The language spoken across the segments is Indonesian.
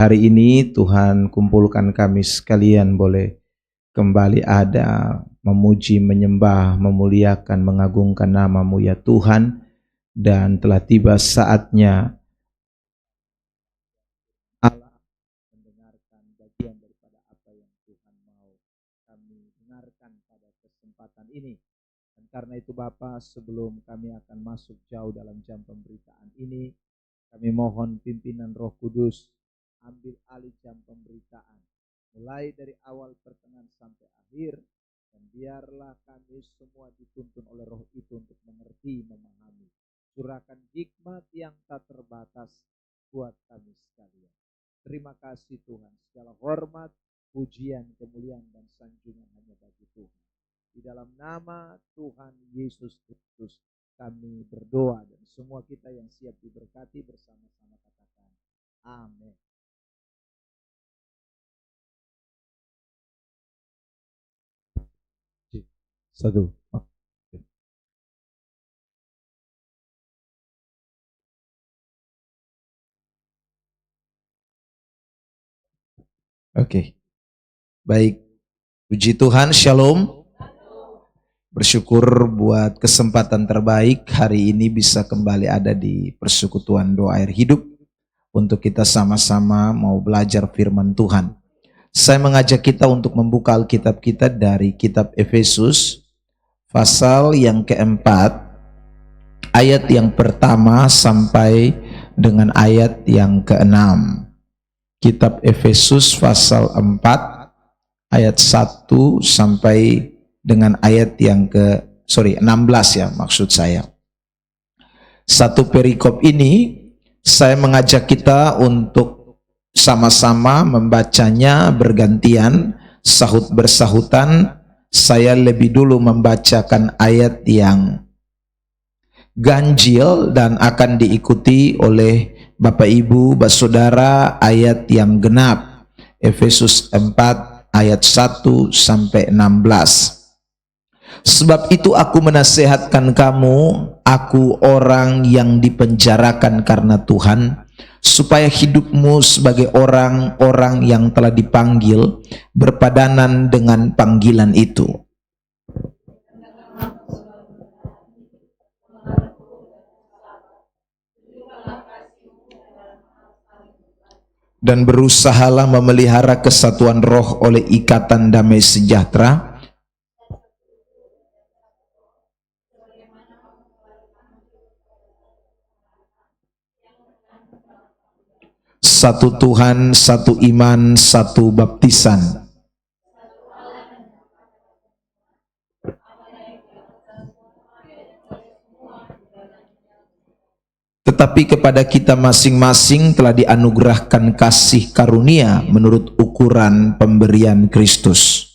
Hari ini Tuhan kumpulkan kami sekalian boleh kembali ada memuji, menyembah, memuliakan, mengagungkan nama-Mu ya Tuhan. Dan telah tiba saatnya Allah mendengarkan bagian daripada apa yang Tuhan mau kami dengarkan pada kesempatan ini. Dan karena itu Bapa, sebelum kami akan masuk jauh dalam jam pemberitaan ini, kami mohon pimpinan Roh Kudus ambil alih jam pemberitaan, mulai dari awal, pertengahan sampai akhir, dan biarlah kami semua dituntun oleh Roh itu untuk mengerti, memahami. Curahkan hikmat yang tak terbatas buat kami sekalian. Terima kasih Tuhan, segala hormat, pujian, kemuliaan, dan sanjungan hanya bagi Tuhan. Di dalam nama Tuhan Yesus Kristus kami berdoa, dan semua kita yang siap diberkati bersama-sama katakan amin. Satu. Oke. Baik. Puji Tuhan, shalom. Bersyukur buat kesempatan terbaik hari ini bisa kembali ada di persekutuan doa air hidup untuk kita sama-sama mau belajar firman Tuhan. Saya mengajak kita untuk membuka Alkitab kita dari kitab Efesus pasal yang keempat, ayat yang pertama sampai dengan ayat yang keenam. Kitab Efesus pasal 4 ayat 1 sampai dengan ayat yang 16 ya maksud saya. Satu perikop ini saya mengajak kita untuk sama-sama membacanya bergantian, sahut bersahutan. Saya lebih dulu membacakan ayat yang ganjil dan akan diikuti oleh Bapak Ibu, Saudara ayat yang genap. Efesus 4 ayat 1 sampai 16. Sebab itu aku menasehatkan kamu, aku orang yang dipenjarakan karena Tuhan, supaya hidupmu sebagai orang-orang yang telah dipanggil berpadanan dengan panggilan itu. Dan berusahalah memelihara kesatuan roh oleh ikatan damai sejahtera. Satu Tuhan, satu iman, satu baptisan. Tetapi kepada kita masing-masing telah dianugerahkan kasih karunia menurut ukuran pemberian Kristus.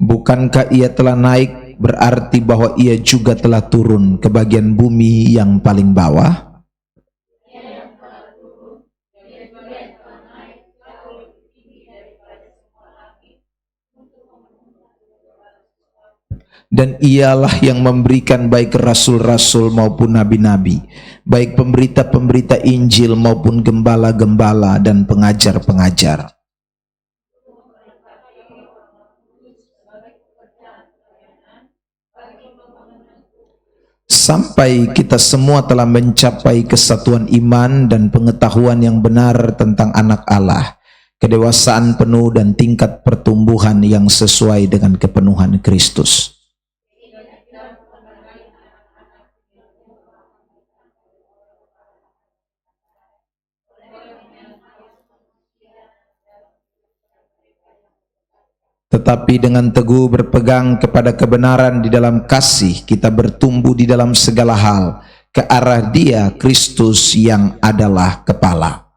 Bukankah ia telah naik berarti bahwa ia juga telah turun ke bagian bumi yang paling bawah? Dan ialah yang memberikan baik rasul-rasul maupun nabi-nabi, baik pemberita-pemberita Injil maupun gembala-gembala dan pengajar-pengajar. Sampai kita semua telah mencapai kesatuan iman dan pengetahuan yang benar tentang anak Allah, kedewasaan penuh dan tingkat pertumbuhan yang sesuai dengan kepenuhan Kristus. Tetapi dengan teguh berpegang kepada kebenaran di dalam kasih, kita bertumbuh di dalam segala hal ke arah Dia, Kristus yang adalah kepala.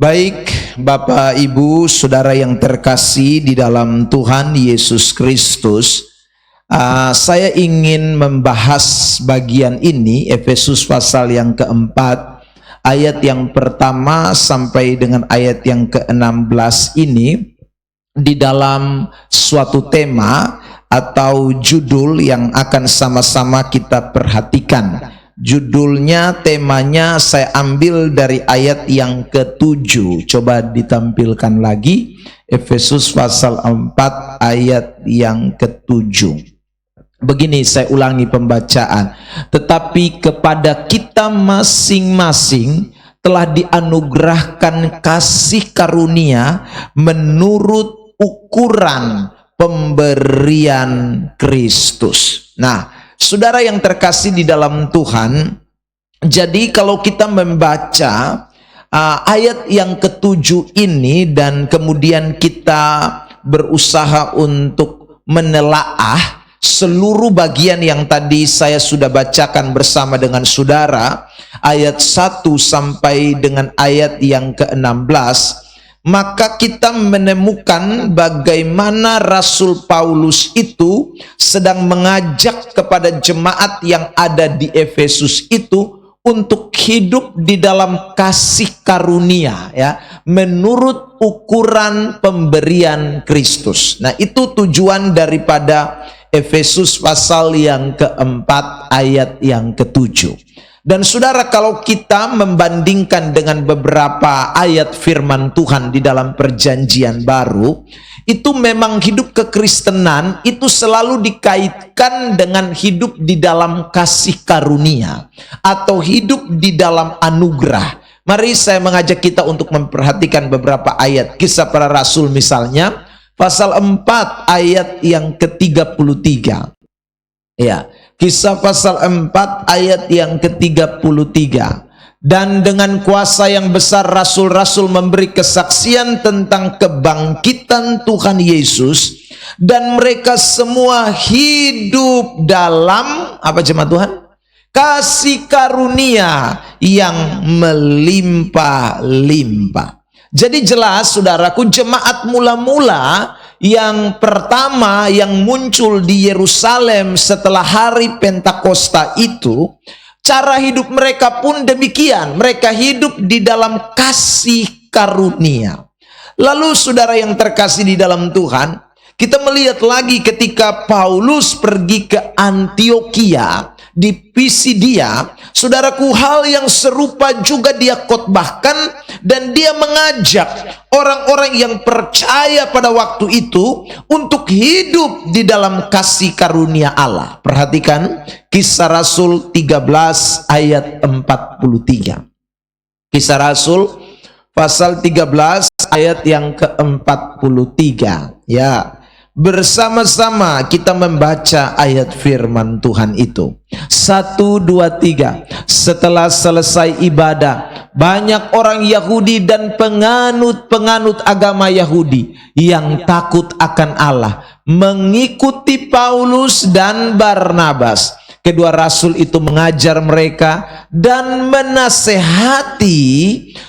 Baik, Bapak, Ibu, Saudara yang terkasih di dalam Tuhan Yesus Kristus, saya ingin membahas bagian ini, Efesus pasal yang keempat, ayat yang pertama sampai dengan ayat yang ke-16 ini, di dalam suatu tema atau judul yang akan sama-sama kita perhatikan. Judulnya, temanya saya ambil dari ayat yang ke-7. Coba ditampilkan lagi, Efesus pasal 4 ayat yang ke-7. Begini, saya ulangi pembacaan. Tetapi kepada kita masing-masing telah dianugerahkan kasih karunia menurut ukuran pemberian Kristus. Nah, saudara yang terkasih di dalam Tuhan, jadi kalau kita membaca ayat yang ke-7 ini dan kemudian kita berusaha untuk menelaah seluruh bagian yang tadi saya sudah bacakan bersama dengan saudara, ayat 1 sampai dengan ayat yang ke-16, maka kita menemukan bagaimana Rasul Paulus itu sedang mengajak kepada jemaat yang ada di Efesus itu untuk hidup di dalam kasih karunia, ya, menurut ukuran pemberian Kristus. Nah, itu tujuan daripada Efesus pasal yang keempat ayat yang ke-7. Dan saudara, kalau kita membandingkan dengan beberapa ayat firman Tuhan di dalam perjanjian baru, itu memang hidup kekristenan itu selalu dikaitkan dengan hidup di dalam kasih karunia atau hidup di dalam anugerah. Mari saya mengajak kita untuk memperhatikan beberapa ayat Kisah Para Rasul, misalnya pasal 4 ayat yang ke-33. Ya, Kisah pasal 4 ayat yang ke-33. Dan dengan kuasa yang besar rasul-rasul memberi kesaksian tentang kebangkitan Tuhan Yesus, dan mereka semua hidup dalam apa, jemaat Tuhan? Kasih karunia yang melimpah-limpah. Jadi jelas saudaraku, jemaat mula-mula yang pertama yang muncul di Yerusalem setelah hari Pentakosta itu, cara hidup mereka pun demikian. Mereka hidup di dalam kasih karunia. Lalu saudara yang terkasih di dalam Tuhan, kita melihat lagi ketika Paulus pergi ke Antiokhia di Pisidia, saudaraku, hal yang serupa juga dia khotbahkan, dan dia mengajak orang-orang yang percaya pada waktu itu untuk hidup di dalam kasih karunia Allah. Perhatikan Kisah Rasul 13 ayat 43. Kisah Rasul pasal 13 ayat yang ke-43. Ya, bersama-sama kita membaca ayat firman Tuhan itu. 1, 2, 3. Setelah selesai ibadah, banyak orang Yahudi dan penganut agama Yahudi yang takut akan Allah mengikuti Paulus dan Barnabas. Kedua rasul itu mengajar mereka dan menasehati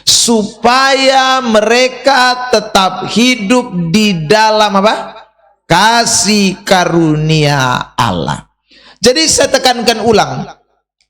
supaya mereka tetap hidup di dalam apa? Kasih karunia Allah. Jadi saya tekankan ulang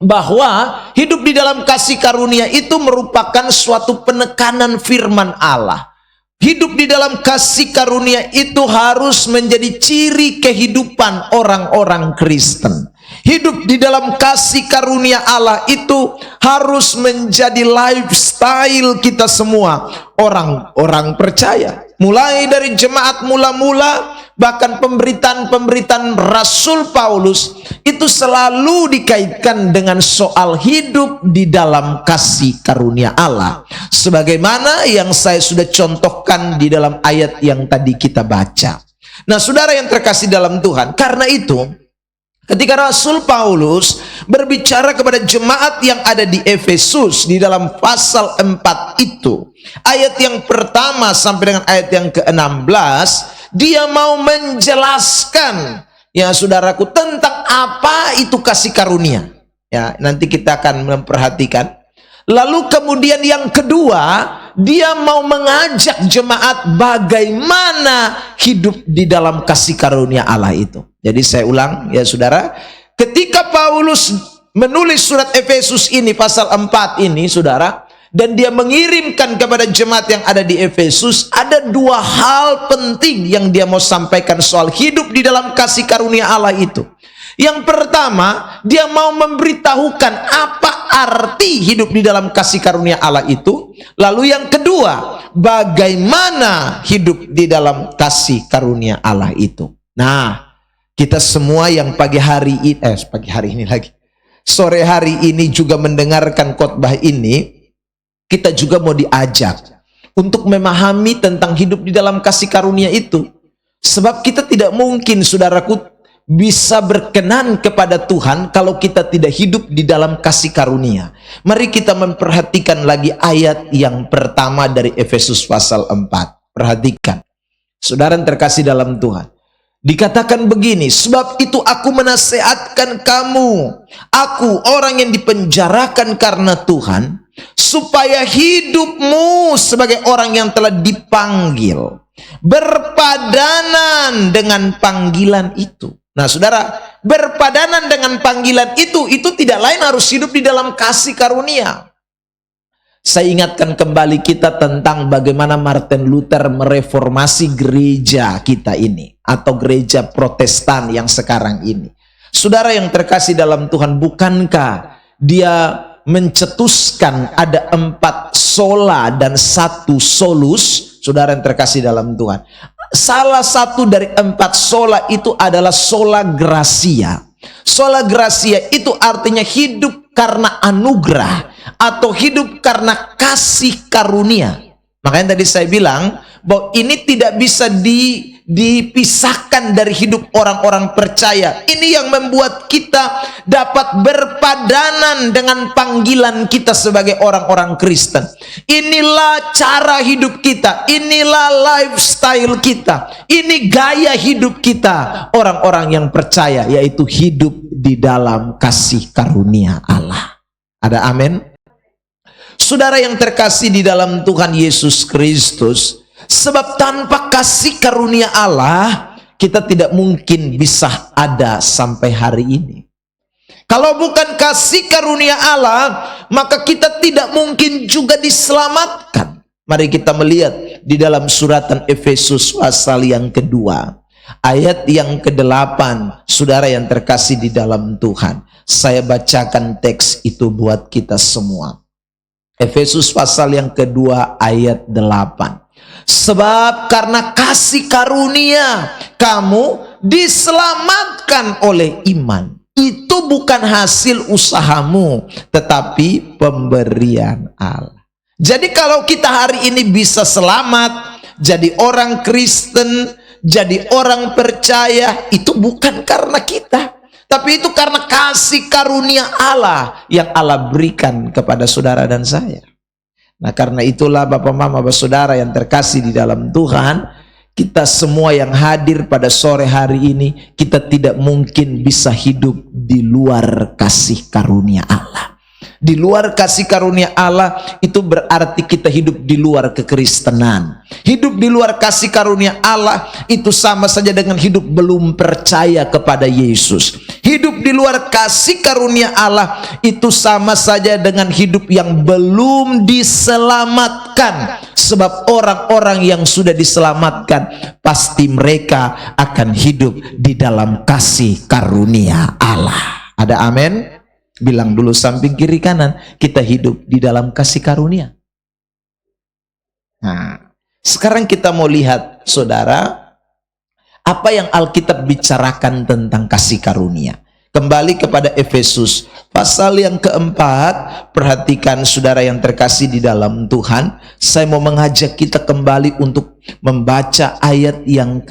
bahwa hidup di dalam kasih karunia itu merupakan suatu penekanan firman Allah. Hidup di dalam kasih karunia itu harus menjadi ciri kehidupan orang-orang Kristen. Hidup di dalam kasih karunia Allah itu harus menjadi lifestyle kita semua, orang-orang percaya. Mulai dari jemaat mula-mula, bahkan pemberitaan-pemberitaan Rasul Paulus itu selalu dikaitkan dengan soal hidup di dalam kasih karunia Allah, sebagaimana yang saya sudah contohkan di dalam ayat yang tadi kita baca. Nah, saudara yang terkasih dalam Tuhan, karena itu ketika Rasul Paulus berbicara kepada jemaat yang ada di Efesus di dalam pasal 4 itu, ayat yang pertama sampai dengan ayat yang ke-16, dia mau menjelaskan, ya saudaraku, tentang apa itu kasih karunia. Ya, nanti kita akan memperhatikan. Lalu kemudian yang kedua, dia mau mengajak jemaat bagaimana hidup di dalam kasih karunia Allah itu. Jadi saya ulang ya saudara, ketika Paulus menulis surat Efesus ini pasal 4 ini saudara, dan dia mengirimkan kepada jemaat yang ada di Efesus, ada dua hal penting yang dia mau sampaikan soal hidup di dalam kasih karunia Allah itu. Yang pertama, dia mau memberitahukan apa arti hidup di dalam kasih karunia Allah itu. Lalu yang kedua, bagaimana hidup di dalam kasih karunia Allah itu. Nah, kita semua yang sore hari ini juga mendengarkan khotbah ini, kita juga mau diajak untuk memahami tentang hidup di dalam kasih karunia itu. Sebab kita tidak mungkin, saudaraku, bisa berkenan kepada Tuhan kalau kita tidak hidup di dalam kasih karunia. Mari kita memperhatikan lagi ayat yang pertama dari Efesus pasal 4. Perhatikan, saudara yang terkasih dalam Tuhan. Dikatakan begini, sebab itu aku menasihatkan kamu, aku orang yang dipenjarakan karena Tuhan, supaya hidupmu sebagai orang yang telah dipanggil berpadanan dengan panggilan itu. Nah saudara, berpadanan dengan panggilan itu tidak lain harus hidup di dalam kasih karunia. Saya ingatkan kembali kita tentang bagaimana Martin Luther mereformasi gereja kita ini, atau gereja Protestan yang sekarang ini. Saudara yang terkasih dalam Tuhan, bukankah dia mencetuskan ada 4 sola dan 1 solus? Saudara yang terkasih dalam Tuhan, salah satu dari 4 sola itu adalah sola gratia. Sola gratia itu artinya hidup karena anugerah atau hidup karena kasih karunia. Makanya tadi saya bilang bahwa ini tidak bisa dipisahkan dari hidup orang-orang percaya. Ini yang membuat kita dapat berpadanan dengan panggilan kita sebagai orang-orang Kristen. Inilah cara hidup kita, inilah lifestyle kita, ini gaya hidup kita orang-orang yang percaya, yaitu hidup di dalam kasih karunia Allah. Ada amin? Saudara yang terkasih di dalam Tuhan Yesus Kristus, sebab tanpa kasih karunia Allah, kita tidak mungkin bisa ada sampai hari ini. Kalau bukan kasih karunia Allah, maka kita tidak mungkin juga diselamatkan. Mari kita melihat di dalam suratan Efesus pasal yang kedua, ayat yang ke-8. Saudara yang terkasih di dalam Tuhan, saya bacakan teks itu buat kita semua. Efesus pasal yang kedua ayat 8. Sebab karena kasih karunia kamu diselamatkan oleh iman. Itu bukan hasil usahamu, tetapi pemberian Allah. Jadi kalau kita hari ini bisa selamat, jadi orang Kristen, jadi orang percaya, itu bukan karena kita, tapi itu karena kasih karunia Allah yang Allah berikan kepada saudara dan saya. Nah karena itulah Bapak Mama Saudara yang terkasih di dalam Tuhan, kita semua yang hadir pada sore hari ini, kita tidak mungkin bisa hidup di luar kasih karunia Allah. Di luar kasih karunia Allah itu berarti kita hidup di luar kekristenan. Hidup di luar kasih karunia Allah itu sama saja dengan hidup belum percaya kepada Yesus. Hidup di luar kasih karunia Allah itu sama saja dengan hidup yang belum diselamatkan. Sebab orang-orang yang sudah diselamatkan, pasti mereka akan hidup di dalam kasih karunia Allah. Ada amin? Bilang dulu samping kiri kanan, kita hidup di dalam kasih karunia. Nah, sekarang kita mau lihat saudara, apa yang Alkitab bicarakan tentang kasih karunia. Kembali kepada Efesus pasal yang keempat. Perhatikan saudara yang terkasih di dalam Tuhan, saya mau mengajak kita kembali untuk membaca ayat yang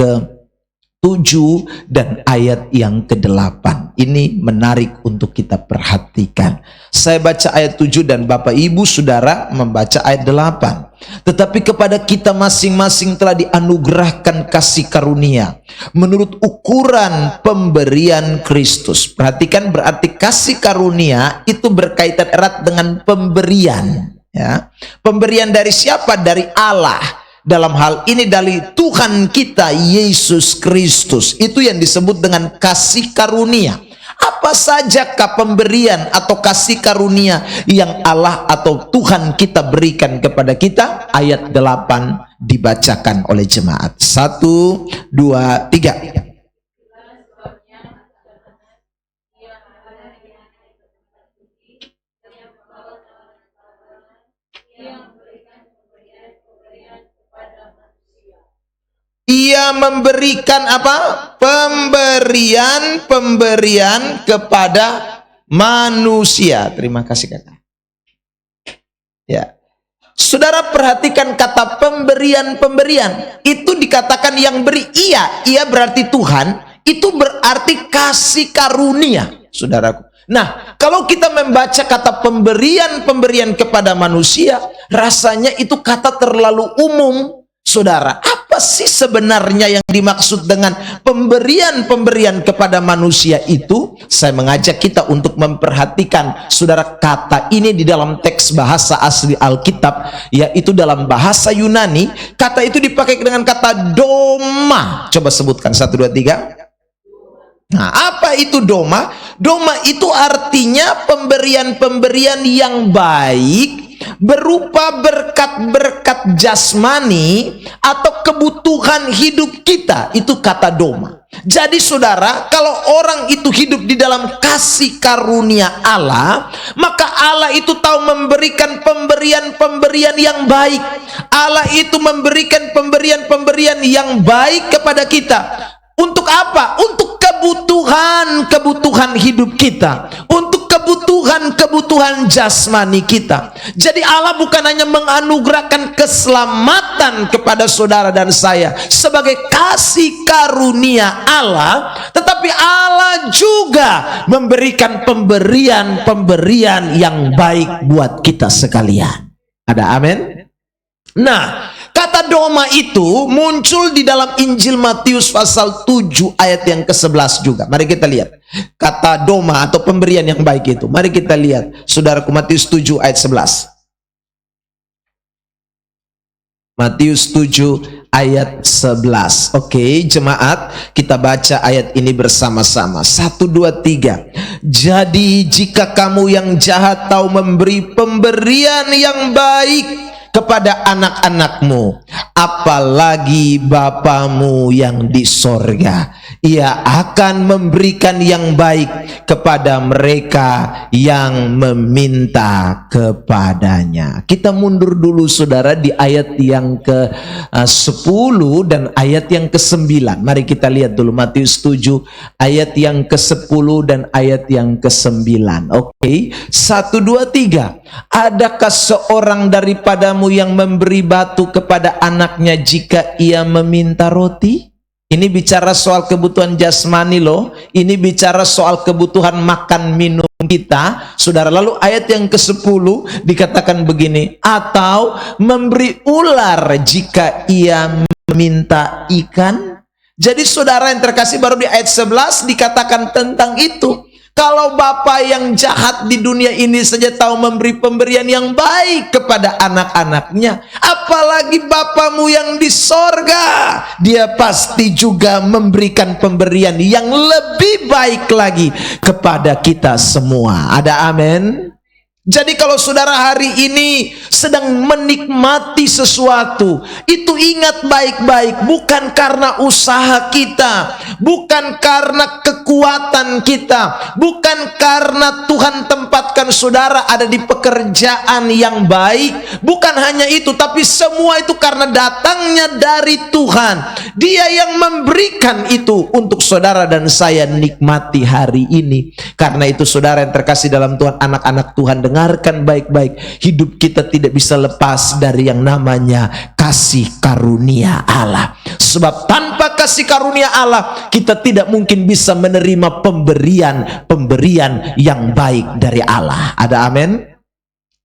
7 dan ayat yang ke-8. Ini menarik untuk kita perhatikan. Saya baca ayat 7 dan Bapak Ibu Saudara membaca ayat 8. Tetapi kepada kita masing-masing telah dianugerahkan kasih karunia menurut ukuran pemberian Kristus. Perhatikan, berarti kasih karunia itu berkaitan erat dengan pemberian, ya. Pemberian dari siapa? Dari Allah. Dalam hal ini dari Tuhan kita Yesus Kristus. Itu yang disebut dengan kasih karunia. Apa sajakah pemberian atau kasih karunia yang Allah atau Tuhan kita berikan kepada kita? Ayat 8 dibacakan oleh jemaat. 1, 2, 3. Ia memberikan apa? Pemberian kepada manusia. Terima kasih kakak. Ya, saudara perhatikan kata pemberian. Itu dikatakan yang beri ia berarti Tuhan. Itu berarti kasih karunia, saudaraku. Nah, kalau kita membaca kata pemberian kepada manusia, rasanya itu kata terlalu umum. Saudara, apa sih sebenarnya yang dimaksud dengan pemberian kepada manusia itu? Saya mengajak kita untuk memperhatikan, saudara, kata ini di dalam teks bahasa asli Alkitab, yaitu dalam bahasa Yunani. Kata itu dipakai dengan kata doma. Coba sebutkan 1, 2, 3. Nah, apa itu doma? Doma itu artinya pemberian yang baik berupa berkat-berkat jasmani atau kebutuhan hidup kita. Itu kata doma. Jadi saudara, kalau orang itu hidup di dalam kasih karunia Allah, maka Allah itu tahu memberikan pemberian yang baik. Allah itu memberikan pemberian yang baik kepada kita. Untuk apa? Untuk kebutuhan hidup kita, untuk kebutuhan jasmani kita. Jadi Allah bukan hanya menganugerahkan keselamatan kepada saudara dan saya sebagai kasih karunia Allah, tetapi Allah juga memberikan pemberian yang baik buat kita sekalian. Ada amin? Nah, kata doma itu muncul di dalam Injil Matius pasal 7 ayat yang ke-11 juga. Mari kita lihat. Kata doma atau pemberian yang baik itu. Mari kita lihat. Saudaraku, Matius 7 ayat 11. Matius 7 ayat 11. Oke, jemaat, kita baca ayat ini bersama-sama. 1, 2, 3. Jadi jika kamu yang jahat tahu memberi pemberian yang baik kepada anak-anakmu, apalagi Bapamu yang di sorga, Ia akan memberikan yang baik kepada mereka yang meminta kepadanya. Kita mundur dulu saudara di ayat yang ke-10 dan ayat yang ke-9. Mari kita lihat dulu Matius 7 ayat yang ke-10 dan ayat yang ke-9. Oke, 1, 2, 3. Adakah seorang daripadamu yang memberi batu kepada anaknya jika ia meminta roti? Ini bicara soal kebutuhan jasmani loh. Ini bicara soal kebutuhan makan minum kita, saudara. Lalu ayat yang ke-10 dikatakan begini, atau memberi ular jika ia meminta ikan. Jadi saudara yang terkasih, baru di ayat 11 dikatakan tentang itu. Kalau Bapa yang jahat di dunia ini saja tahu memberi pemberian yang baik kepada anak-anaknya, apalagi Bapamu yang di sorga, Dia pasti juga memberikan pemberian yang lebih baik lagi kepada kita semua. Ada amin? Jadi kalau saudara hari ini sedang menikmati sesuatu, itu ingat baik-baik, bukan karena usaha kita, bukan karena kekuatan kita, bukan karena Tuhan tempatkan saudara ada di pekerjaan yang baik, bukan hanya itu, tapi semua itu karena datangnya dari Tuhan. Dia yang memberikan itu untuk saudara dan saya nikmati hari ini. Karena itu saudara yang terkasih dalam Tuhan, anak-anak Tuhan, dengarkan baik-baik, hidup kita tidak bisa lepas dari yang namanya kasih karunia Allah. Sebab tanpa kasih karunia Allah, kita tidak mungkin bisa menerima pemberian yang baik dari Allah. Ada amin?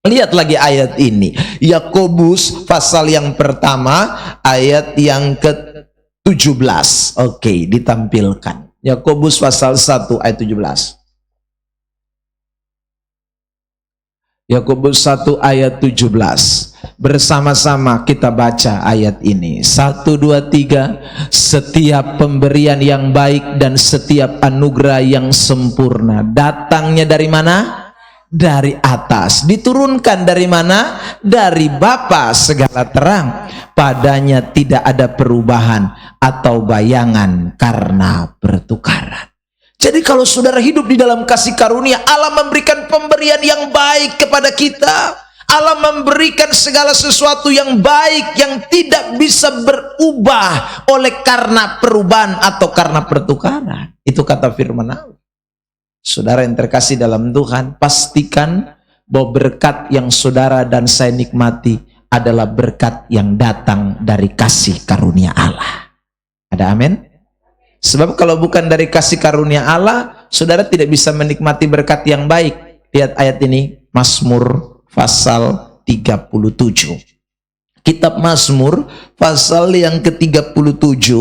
Lihat lagi ayat ini. Yakobus pasal yang pertama ayat yang ke-17. Oke, ditampilkan. Yakobus pasal 1 ayat 17. Yakobus 1 ayat 17. Bersama-sama kita baca ayat ini. 1, 2, 3. Setiap pemberian yang baik dan setiap anugerah yang sempurna datangnya dari mana? Dari atas. Diturunkan dari mana? Dari Bapa segala terang. Padanya tidak ada perubahan atau bayangan karena pertukaran. Jadi kalau saudara hidup di dalam kasih karunia, Allah memberikan pemberian yang baik kepada kita. Allah memberikan segala sesuatu yang baik yang tidak bisa berubah oleh karena perubahan atau karena pertukaran. Itu kata firman Allah. Saudara yang terkasih dalam Tuhan, pastikan bahwa berkat yang saudara dan saya nikmati adalah berkat yang datang dari kasih karunia Allah. Ada amin? Sebab kalau bukan dari kasih karunia Allah, saudara tidak bisa menikmati berkat yang baik. Lihat ayat ini, Mazmur pasal 37. Kitab Mazmur pasal yang ke-37.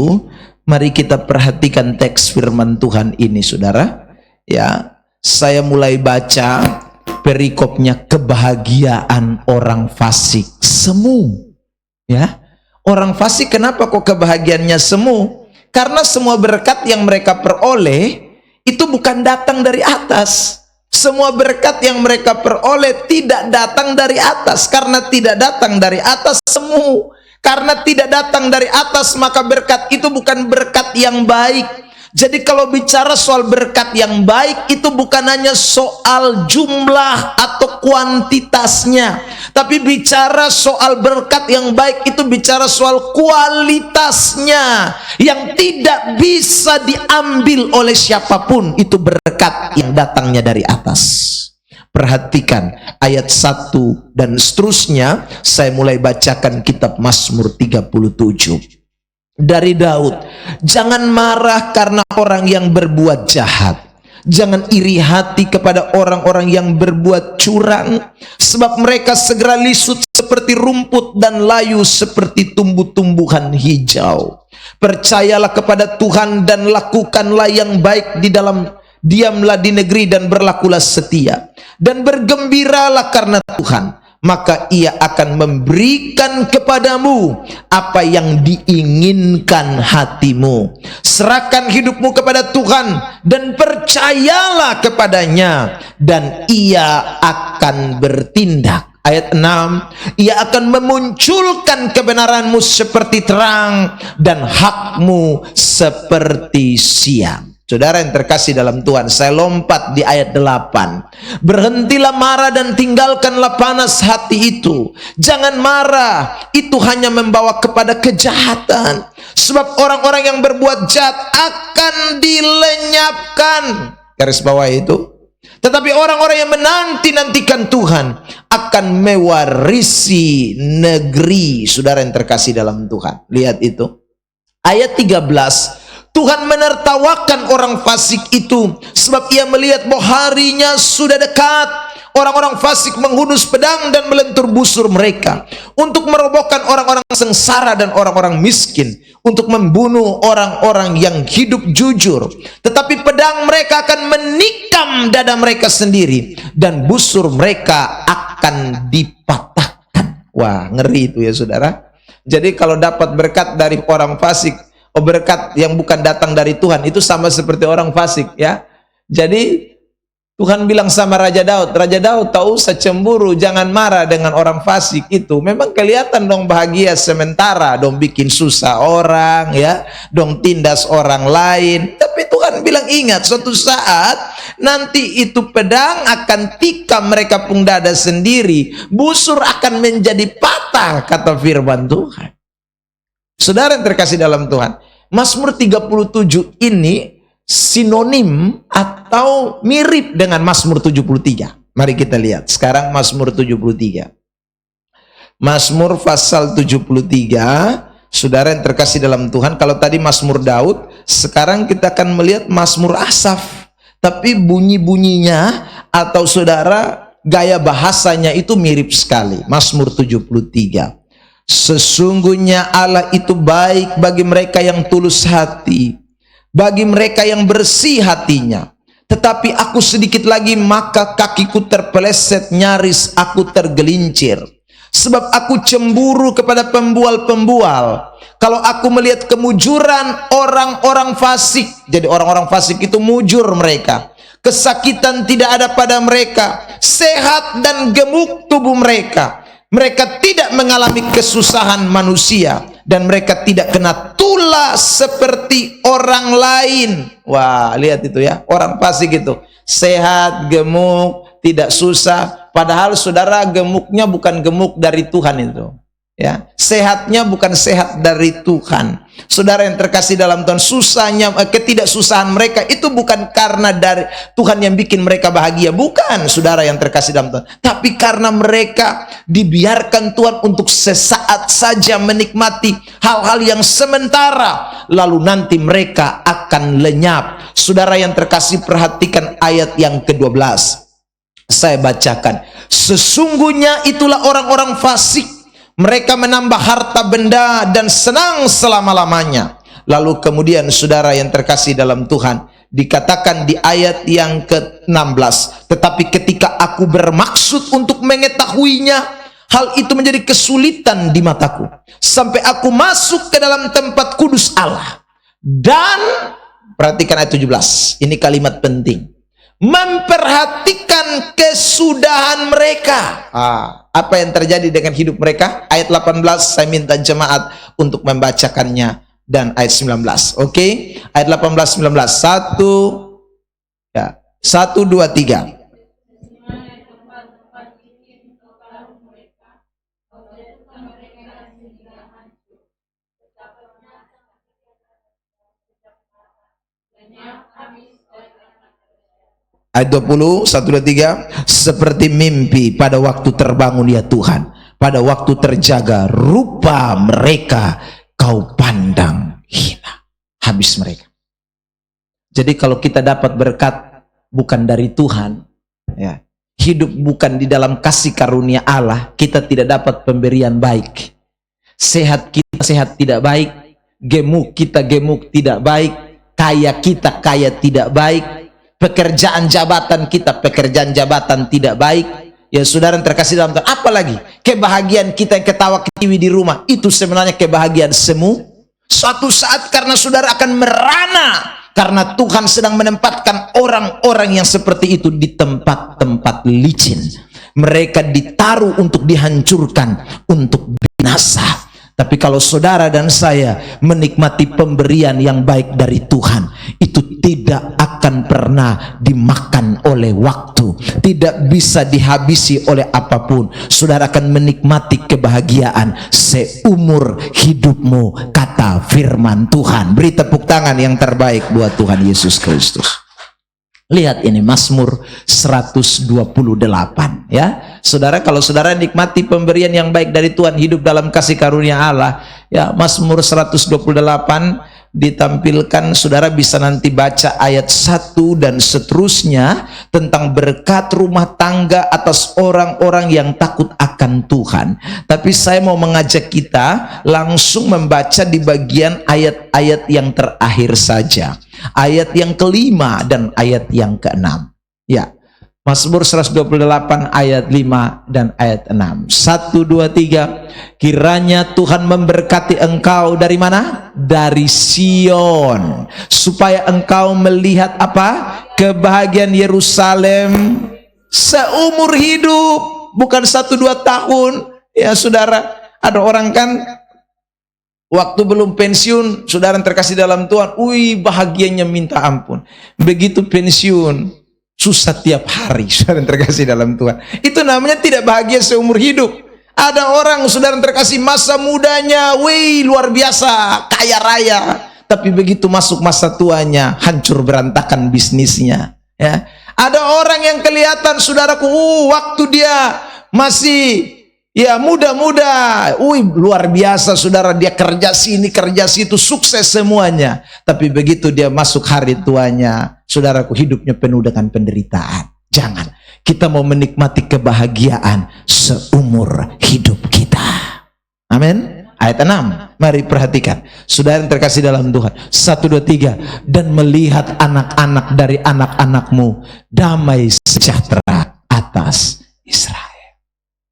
Mari kita perhatikan teks firman Tuhan ini, saudara. Ya, saya mulai baca perikopnya, kebahagiaan orang fasik semu. Ya, orang fasik kenapa kok kebahagiaannya semu? Karena semua berkat yang mereka peroleh itu bukan datang dari atas. Semua berkat yang mereka peroleh tidak datang dari atas. Karena tidak datang dari atas, semu. Karena tidak datang dari atas, maka berkat itu bukan berkat yang baik. Jadi kalau bicara soal berkat yang baik, itu bukan hanya soal jumlah atau kuantitasnya, tapi bicara soal berkat yang baik itu bicara soal kualitasnya, yang tidak bisa diambil oleh siapapun. Itu berkat yang datangnya dari atas. Perhatikan ayat 1 dan seterusnya. Saya mulai bacakan kitab Mazmur 37. Dari Daud, jangan marah karena orang yang berbuat jahat. Jangan iri hati kepada orang-orang yang berbuat curang, sebab mereka segera lisut seperti rumput dan layu seperti tumbuh-tumbuhan hijau. Percayalah kepada Tuhan dan lakukanlah yang baik di dalam, diamlah di negeri dan berlakulah setia. Dan bergembiralah karena Tuhan, maka ia akan memberikan kepadamu apa yang diinginkan hatimu. Serahkan hidupmu kepada Tuhan dan percayalah kepadanya, dan ia akan bertindak. Ayat 6, ia akan memunculkan kebenaranmu seperti terang dan hakmu seperti siang. Saudara yang terkasih dalam Tuhan, saya lompat di ayat 8. Berhentilah marah dan tinggalkanlah panas hati itu. Jangan marah, itu hanya membawa kepada kejahatan. Sebab orang-orang yang berbuat jahat akan dilenyapkan. Garis bawah itu. Tetapi orang-orang yang menanti-nantikan Tuhan akan mewarisi negeri. Saudara yang terkasih dalam Tuhan, lihat itu. Ayat 13. Tuhan menertawakan orang fasik itu, sebab ia melihat bahwa harinya sudah dekat. Orang-orang fasik menghunus pedang dan melentur busur mereka untuk merobohkan orang-orang sengsara dan orang-orang miskin, untuk membunuh orang-orang yang hidup jujur. Tetapi pedang mereka akan menikam dada mereka sendiri, dan busur mereka akan dipatahkan. Wah, ngeri itu ya saudara. Jadi kalau dapat berkat dari orang fasik, berkat yang bukan datang dari Tuhan, itu sama seperti orang fasik ya. Jadi Tuhan bilang sama Raja Daud, tak usah cemburu, jangan marah dengan orang fasik itu. Memang kelihatan dong bahagia sementara, dong bikin susah orang ya, dong tindas orang lain. Tapi Tuhan bilang ingat, suatu saat nanti itu pedang akan tikam mereka pun dada sendiri, busur akan menjadi patah, kata firman Tuhan. Saudara yang terkasih dalam Tuhan, Mazmur 37 ini sinonim atau mirip dengan Mazmur 73. Mari kita lihat sekarang Mazmur 73. Mazmur pasal 73, Saudara yang terkasih dalam Tuhan, kalau tadi Mazmur Daud, sekarang kita akan melihat Mazmur Asaf. Tapi bunyi-bunyinya atau saudara gaya bahasanya itu mirip sekali. Mazmur 73. Sesungguhnya Allah itu baik bagi mereka yang tulus hati, bagi mereka yang bersih hatinya. Tetapi aku sedikit lagi maka kakiku terpeleset, nyaris aku tergelincir. Sebab aku cemburu kepada pembual-pembual. Kalau aku melihat kemujuran orang-orang fasik. Jadi orang-orang fasik itu mujur mereka. Kesakitan tidak ada pada mereka. Sehat dan gemuk tubuh mereka. Mereka tidak mengalami kesusahan manusia. Dan mereka tidak kena tulah seperti orang lain. Wah, lihat itu ya. Orang fasik itu. Sehat, gemuk, tidak susah. Padahal saudara, gemuknya bukan gemuk dari Tuhan itu. Ya, sehatnya bukan sehat dari Tuhan. Saudara yang terkasih dalam Tuhan, susahnya, ketidaksusahan mereka itu bukan karena dari Tuhan yang bikin mereka bahagia. Bukan, saudara yang terkasih dalam Tuhan. Tapi karena mereka dibiarkan Tuhan untuk sesaat saja menikmati hal-hal yang sementara. Lalu nanti mereka akan lenyap. Saudara yang terkasih, perhatikan ayat yang ke-12. Saya bacakan. Sesungguhnya itulah orang-orang fasik. Mereka menambah harta benda dan senang selama-lamanya. Lalu kemudian saudara yang terkasih dalam Tuhan, dikatakan di ayat yang ke-16. Tetapi ketika aku bermaksud untuk mengetahuinya, hal itu menjadi kesulitan di mataku. Sampai aku masuk ke dalam tempat kudus Allah. Dan, perhatikan ayat 17. Ini kalimat penting. Memperhatikan kesudahan mereka. Apa yang terjadi dengan hidup mereka? Ayat 18 saya minta jemaat untuk membacakannya, dan ayat 19. Oke? Ayat 18 19. 1 ya. 1 2 3. Ayat 20, 1, 2, 3. Seperti mimpi pada waktu terbangun ya Tuhan, pada waktu terjaga rupa mereka kau pandang hina. Habis mereka. Jadi kalau kita dapat berkat bukan dari Tuhan, ya, hidup bukan di dalam kasih karunia Allah, kita tidak dapat pemberian baik. Sehat kita sehat tidak baik, gemuk kita gemuk tidak baik, kaya kita kaya tidak baik, pekerjaan jabatan kita pekerjaan jabatan tidak baik. Ya saudara yang terkasih dalam Tuhan, apalagi kebahagiaan kita yang ketawa ketiwi di rumah, itu sebenarnya kebahagiaan semu. Suatu saat karena saudara akan merana, karena Tuhan sedang menempatkan orang-orang yang seperti itu di tempat-tempat licin. Mereka ditaruh untuk dihancurkan, untuk binasa. Tapi kalau saudara dan saya menikmati pemberian yang baik dari Tuhan, itu tidak akan pernah dimakan oleh waktu, tidak bisa dihabisi oleh apapun. Saudara akan menikmati kebahagiaan seumur hidupmu, kata firman Tuhan. Beri tepuk tangan yang terbaik buat Tuhan Yesus Kristus. Lihat ini Mazmur 128 ya. Saudara, kalau saudara nikmati pemberian yang baik dari Tuhan, hidup dalam kasih karunia Allah, ya, Mazmur 128 ditampilkan. Saudara bisa nanti baca ayat 1 dan seterusnya tentang berkat rumah tangga atas orang-orang yang takut akan Tuhan. Tapi saya mau mengajak kita langsung membaca di bagian ayat-ayat yang terakhir saja, ayat yang ke-5 dan ayat yang ke-6. Ya, Mazmur 128 ayat 5 dan ayat 6. 1, 2, 3. Kiranya Tuhan memberkati engkau dari mana? Dari Sion, supaya engkau melihat apa? Kebahagiaan Yerusalem seumur hidup, bukan 1-2 tahun. Ya saudara, ada orang kan waktu belum pensiun, saudara yang terkasih dalam Tuhan, wih bahagianya minta ampun. Begitu pensiun, susah tiap hari, saudara yang terkasih dalam Tuhan. Itu namanya tidak bahagia seumur hidup. Ada orang, saudara yang terkasih, masa mudanya, wih luar biasa, kaya raya. Tapi begitu masuk masa tuanya, hancur berantakan bisnisnya. Ya. Ada orang yang kelihatan, saudaraku, waktu dia masih Ya muda-muda, luar biasa saudara, dia kerja sini, kerja situ, sukses semuanya. Tapi begitu dia masuk hari tuanya, saudaraku, hidupnya penuh dengan penderitaan. Jangan, kita mau menikmati kebahagiaan seumur hidup kita. Amin. Ayat 6, mari perhatikan. Saudara yang terkasih dalam Tuhan. 1, 2, 3. Dan melihat anak-anak dari anak-anakmu, damai sejahtera atas Israel.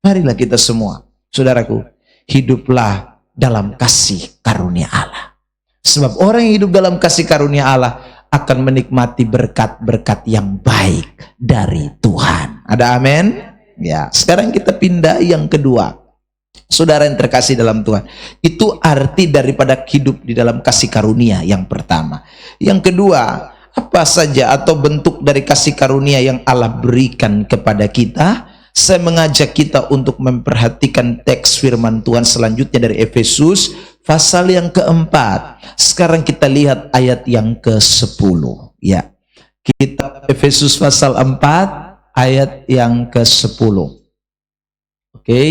Marilah kita semua, saudaraku, hiduplah dalam kasih karunia Allah. Sebab orang yang hidup dalam kasih karunia Allah akan menikmati berkat-berkat yang baik dari Tuhan. Ada amin? Ya, sekarang kita pindah yang kedua. Saudara yang terkasih dalam Tuhan, itu arti daripada hidup di dalam kasih karunia yang pertama. Yang kedua, apa saja atau bentuk dari kasih karunia yang Allah berikan kepada kita? Saya mengajak kita untuk memperhatikan teks firman Tuhan selanjutnya dari Efesus pasal yang keempat. Sekarang kita lihat ayat yang ke-10. Ya, kitab Efesus pasal 4 ayat yang ke-10. Oke,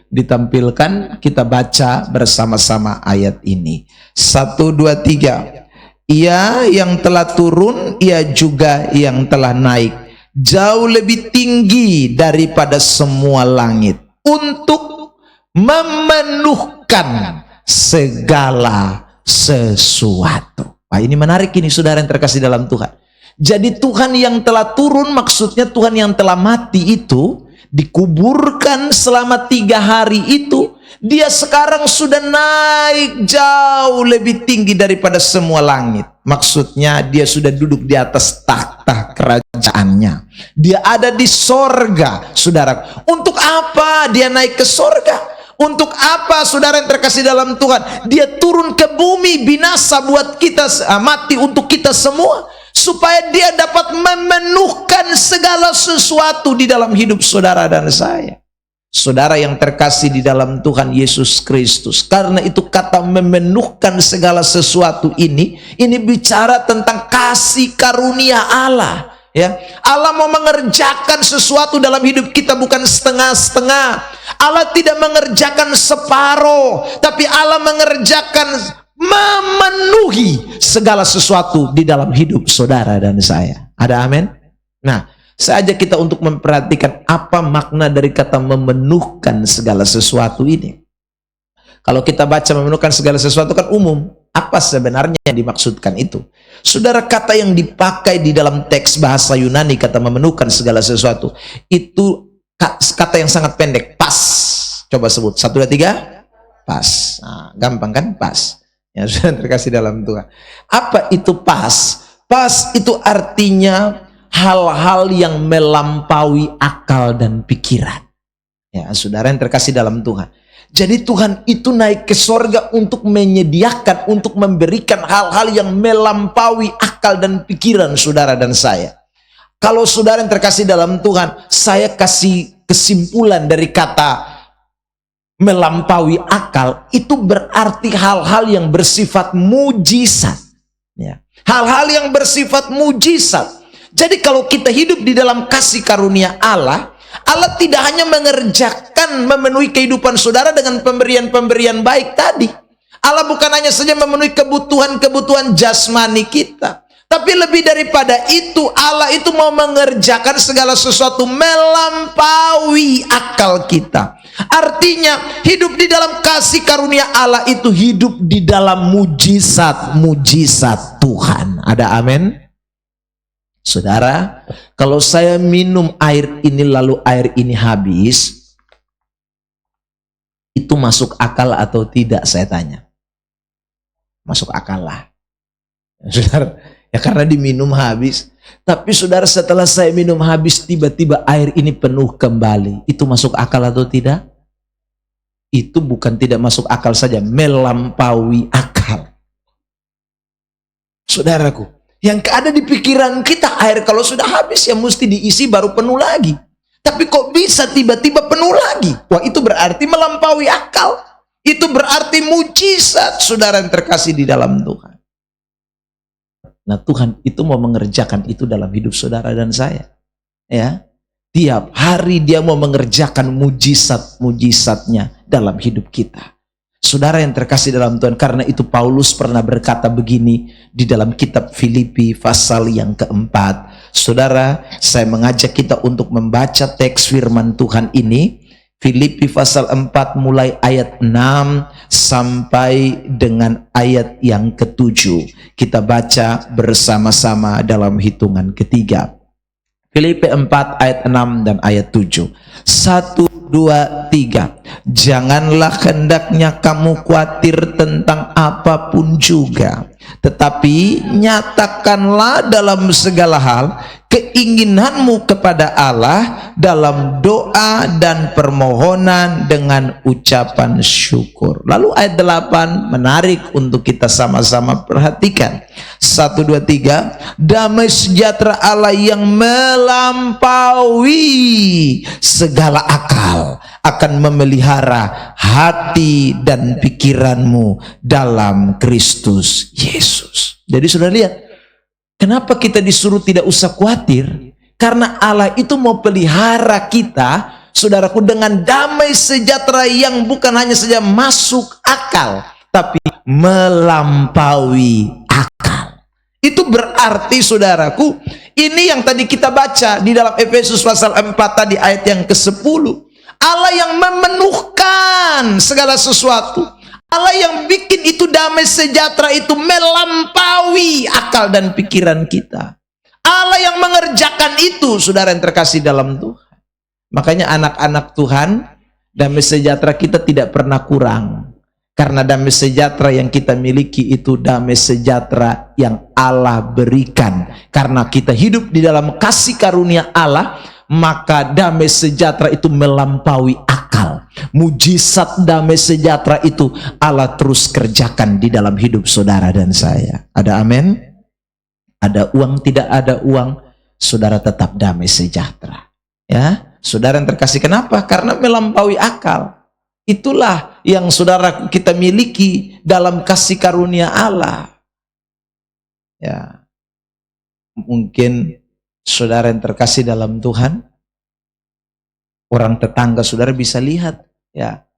ditampilkan, kita baca bersama-sama ayat ini. 1, 2, 3. Ia yang telah turun, ia juga yang telah naik jauh lebih tinggi daripada semua langit untuk memenuhkan segala sesuatu. Wah, ini menarik ini saudara yang terkasih dalam Tuhan. Jadi Tuhan yang telah turun, maksudnya Tuhan yang telah mati itu, dikuburkan selama 3 hari itu, dia sekarang sudah naik jauh lebih tinggi daripada semua langit. Maksudnya dia sudah duduk di atas takhta kerajaannya. Dia ada di sorga, saudara. Untuk apa dia naik ke sorga? Untuk apa saudara yang terkasih dalam Tuhan? Dia turun ke bumi binasa buat kita, mati untuk kita semua, supaya dia dapat memenuhkan segala sesuatu di dalam hidup saudara dan saya. Saudara yang terkasih di dalam Tuhan Yesus Kristus. Karena itu kata memenuhkan segala sesuatu ini bicara tentang kasih karunia Allah. Ya, Allah mau mengerjakan sesuatu dalam hidup kita, bukan setengah-setengah. Allah tidak mengerjakan separuh, tapi Allah mengerjakan memenuhi segala sesuatu di dalam hidup saudara dan saya. Ada amin? Nah, saya ajak kita untuk memperhatikan apa makna dari kata memenuhkan segala sesuatu ini. Kalau kita baca memenuhkan segala sesuatu kan umum. Apa sebenarnya yang dimaksudkan itu? Saudara, kata yang dipakai di dalam teks bahasa Yunani, kata memenuhkan segala sesuatu, itu kata yang sangat pendek, pas. Coba sebut, 1, 2, 3, pas. Nah, gampang kan? Pas. Ya, sudah terkasih dalam Tuhan. Apa itu pas? Pas itu artinya hal-hal yang melampaui akal dan pikiran. Ya, saudara yang terkasih dalam Tuhan. Jadi Tuhan itu naik ke sorga untuk menyediakan, untuk memberikan hal-hal yang melampaui akal dan pikiran saudara dan saya. Kalau saudara yang terkasih dalam Tuhan, saya kasih kesimpulan dari kata melampaui akal, itu berarti hal-hal yang bersifat mujizat. Ya. Hal-hal yang bersifat mujizat. Jadi kalau kita hidup di dalam kasih karunia Allah, Allah tidak hanya mengerjakan memenuhi kehidupan saudara dengan pemberian-pemberian baik tadi. Allah bukan hanya saja memenuhi kebutuhan-kebutuhan jasmani kita, tapi lebih daripada itu, Allah itu mau mengerjakan segala sesuatu melampaui akal kita. Artinya hidup di dalam kasih karunia Allah itu hidup di dalam mujizat-mujizat Tuhan. Ada amin? Saudara, kalau saya minum air ini lalu air ini habis, itu masuk akal atau tidak, saya tanya. Masuk akal lah. Saudara, ya karena diminum habis. Tapi saudara, setelah saya minum habis, tiba-tiba air ini penuh kembali. Itu masuk akal atau tidak? Itu bukan tidak masuk akal saja, melampaui akal. Saudaraku, yang ada di pikiran kita, air kalau sudah habis ya mesti diisi baru penuh lagi. Tapi kok bisa tiba-tiba penuh lagi? Wah, itu berarti melampaui akal. Itu berarti mujizat, saudara yang terkasih di dalam Tuhan. Nah, Tuhan itu mau mengerjakan itu dalam hidup saudara dan saya. Ya, Tiap hari dia mau mengerjakan mujizat-mujizatnya dalam hidup kita. Saudara yang terkasih dalam Tuhan, karena itu Paulus pernah berkata begini di dalam kitab Filipi pasal yang keempat. Saudara, saya mengajak kita untuk membaca teks firman Tuhan ini. Filipi pasal 4 mulai ayat 6 sampai dengan ayat yang ke-7. Kita baca bersama-sama dalam hitungan ketiga. Filipi 4 ayat 6 dan ayat 7. 1, 2, 3. Janganlah hendaknya kamu khawatir tentang apapun juga, tetapi nyatakanlah dalam segala hal keinginanmu kepada Allah dalam doa dan permohonan dengan ucapan syukur. Lalu ayat 8 menarik untuk kita sama-sama perhatikan. 1, 2, 3. Damai sejahtera Allah yang melampaui segala akal akan memelihara hati dan pikiranmu dalam Kristus Yesus. Jadi sudah lihat, kenapa kita disuruh tidak usah khawatir? Karena Allah itu mau pelihara kita, saudaraku, dengan damai sejahtera yang bukan hanya saja masuk akal, tapi melampaui akal. Itu berarti, saudaraku, ini yang tadi kita baca di dalam Efesus pasal 4 tadi ayat yang ke-10. Allah yang memenuhkan segala sesuatu. Allah yang bikin itu damai sejahtera itu melampaui akal dan pikiran kita. Allah yang mengerjakan itu, saudara yang terkasih dalam Tuhan. Makanya anak-anak Tuhan, damai sejahtera kita tidak pernah kurang. Karena damai sejahtera yang kita miliki itu damai sejahtera yang Allah berikan. Karena kita hidup di dalam kasih karunia Allah, maka damai sejahtera itu melampaui akal. Mujizat damai sejahtera itu Allah terus kerjakan di dalam hidup saudara dan saya. Ada amin? Ada uang, tidak ada uang, saudara tetap damai sejahtera. Ya, saudara yang terkasih, kenapa? Karena melampaui akal. Itulah yang saudara kita miliki dalam kasih karunia Allah. Ya, mungkin saudara yang terkasih dalam Tuhan, orang tetangga saudara bisa lihat, ya,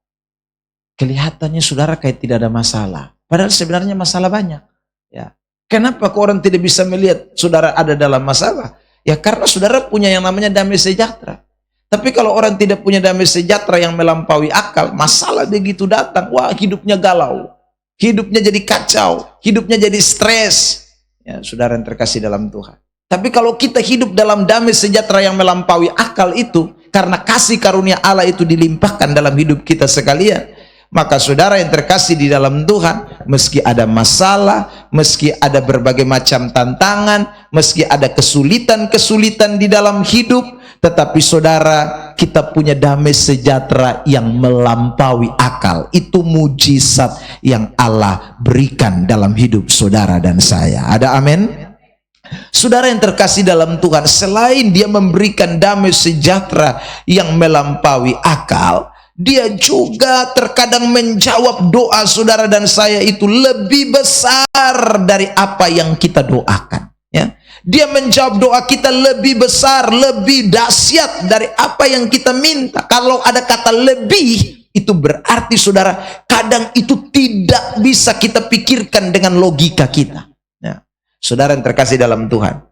kelihatannya saudara kayak tidak ada masalah, padahal sebenarnya masalah banyak. Ya, kenapa kok orang tidak bisa melihat saudara ada dalam masalah? Ya, karena saudara punya yang namanya damai sejahtera. Tapi kalau orang tidak punya damai sejahtera yang melampaui akal, masalah begitu datang, wah, hidupnya galau, hidupnya jadi kacau, hidupnya jadi stres. Ya, saudara yang terkasih dalam Tuhan. Tapi kalau kita hidup dalam damai sejahtera yang melampaui akal itu, karena kasih karunia Allah itu dilimpahkan dalam hidup kita sekalian, maka saudara yang terkasih di dalam Tuhan, meski ada masalah, meski ada berbagai macam tantangan, meski ada kesulitan-kesulitan di dalam hidup, tetapi saudara, kita punya damai sejahtera yang melampaui akal. Itu mujizat yang Allah berikan dalam hidup saudara dan saya. Ada amin? Saudara yang terkasih dalam Tuhan, selain dia memberikan damai sejahtera yang melampaui akal, dia juga terkadang menjawab doa saudara dan saya itu lebih besar dari apa yang kita doakan. Ya, dia menjawab doa kita lebih besar, lebih dahsyat dari apa yang kita minta. Kalau ada kata lebih, itu berarti saudara, kadang itu tidak bisa kita pikirkan dengan logika kita. Ya, saudara yang terkasih dalam Tuhan,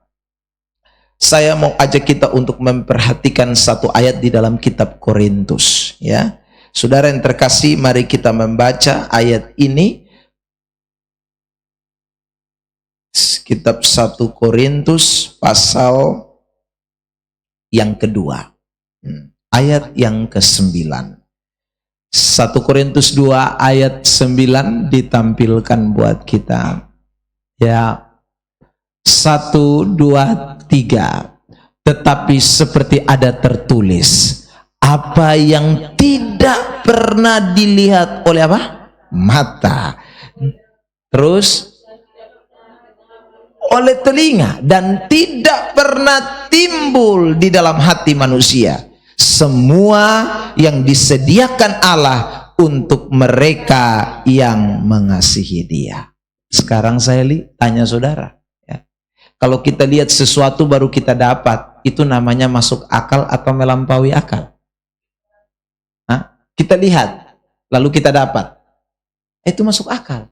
saya mau ajak kita untuk memperhatikan satu ayat di dalam kitab Korintus. Ya, saudara yang terkasih, mari kita membaca ayat ini. Kitab 1 Korintus pasal yang kedua, ayat yang ke-9. 1 Korintus 2 ayat 9 ditampilkan buat kita. Ya, 1, 2, 3. Tetapi seperti ada tertulis, apa yang tidak pernah dilihat oleh apa? Mata. Terus oleh telinga, dan tidak pernah timbul di dalam hati manusia, semua yang disediakan Allah untuk mereka yang mengasihi Dia. Sekarang saya tanya saudara, ya, kalau kita lihat sesuatu baru kita dapat, itu namanya masuk akal atau melampaui akal? Hah? Kita lihat, lalu kita dapat. Itu masuk akal.